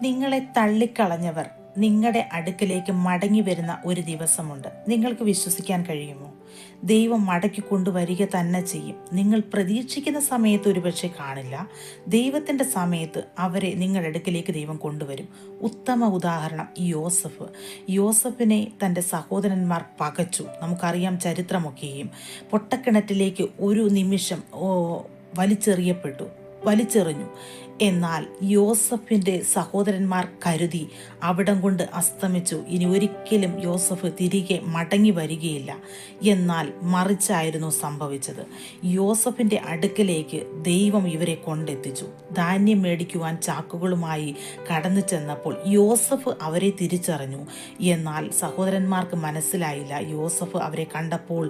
നിങ്ങളെ തള്ളിക്കളഞ്ഞവർ നിങ്ങളുടെ അടുക്കലേക്ക് മടങ്ങി വരുന്ന ഒരു ദിവസമുണ്ട്. നിങ്ങൾക്ക് വിശ്വസിക്കാൻ കഴിയുമോ? ദൈവം മടക്കി കൊണ്ടുവരിക തന്നെ ചെയ്യും. നിങ്ങൾ പ്രതീക്ഷിക്കുന്ന സമയത്ത് ഒരുപക്ഷെ കാണില്ല. ദൈവത്തിൻ്റെ സമയത്ത് അവരെ നിങ്ങളുടെ അടുക്കലേക്ക് ദൈവം കൊണ്ടുവരും. ഉത്തമ ഉദാഹരണം യോസഫിനെ തൻ്റെ സഹോദരന്മാർ പകച്ചു. നമുക്കറിയാം ചരിത്രമൊക്കെയും. പൊട്ടക്കിണറ്റിലേക്ക് ഒരു നിമിഷം വലിച്ചെറിഞ്ഞു. എന്നാൽ യോസഫിൻ്റെ സഹോദരന്മാർ കരുതി അവിടം കൊണ്ട് അസ്തമിച്ചു, ഇനി ഒരിക്കലും യോസഫ് തിരികെ മടങ്ങി വരികയില്ല. എന്നാൽ മറിച്ചായിരുന്നു സംഭവിച്ചത്. യോസഫിൻ്റെ അടുക്കലേക്ക് ദൈവം ഇവരെ കൊണ്ടെത്തിച്ചു. ധാന്യം മേടിക്കുവാൻ ചാക്കുകളുമായി കടന്നു ചെന്നപ്പോൾ യോസഫ് അവരെ തിരിച്ചറിഞ്ഞു. എന്നാൽ സഹോദരന്മാർക്ക് മനസ്സിലായില്ല. യോസഫ് അവരെ കണ്ടപ്പോൾ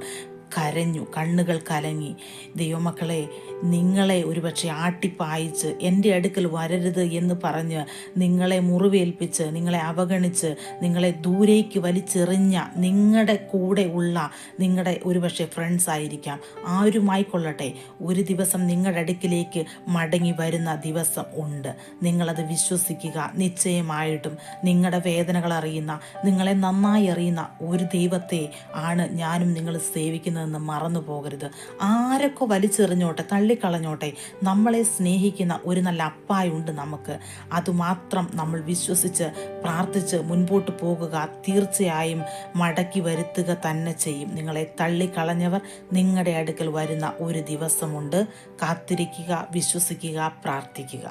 കരഞ്ഞു, കണ്ണുകൾ കലങ്ങി. ദൈവമക്കളെ, നിങ്ങളെ ഒരുപക്ഷെ ആട്ടിപ്പായിച്ച് എൻ്റെ അടുക്കൽ വരരുത് എന്ന് പറഞ്ഞ് നിങ്ങളെ മുറിവേൽപ്പിച്ച്, നിങ്ങളെ അവഗണിച്ച്, നിങ്ങളെ ദൂരേക്ക് വലിച്ചെറിഞ്ഞ നിങ്ങളുടെ കൂടെ ഉള്ള നിങ്ങളുടെ ഒരുപക്ഷെ ഫ്രണ്ട്സ് ആയിരിക്കാം, ആരുമായിക്കൊള്ളട്ടെ, ഒരു ദിവസം നിങ്ങളുടെ അടുക്കിലേക്ക് മടങ്ങി വരുന്ന ദിവസം ഉണ്ട്. നിങ്ങളത് വിശ്വസിക്കുക. നിശ്ചയമായിട്ടും നിങ്ങളുടെ വേദനകൾ അറിയുന്ന, നിങ്ങളെ നന്നായി അറിയുന്ന ഒരു ദൈവത്തെ ആണ് ഞാനും നിങ്ങൾ സേവിക്കുന്നത് എന്ന് മറന്നു പോകരുത്. ആരൊക്കെ വലിച്ചെറിഞ്ഞോട്ടെ, തള്ളിക്കളഞ്ഞോട്ടെ, നമ്മളെ സ്നേഹിക്കുന്ന ഒരു നല്ല അപ്പായുണ്ട് നമുക്ക്. അതുമാത്രം നമ്മൾ വിശ്വസിച്ച് പ്രാർത്ഥിച്ച് മുൻപോട്ട് പോകുക. തീർച്ചയായും മടക്കി വരുത്തുക തന്നെ ചെയ്യും. നിങ്ങളെ തള്ളിക്കളഞ്ഞവർ നിങ്ങളുടെ അടുക്കൽ വരുന്ന ഒരു ദിവസമുണ്ട്. കാത്തിരിക്കുക, വിശ്വസിക്കുക, പ്രാർത്ഥിക്കുക.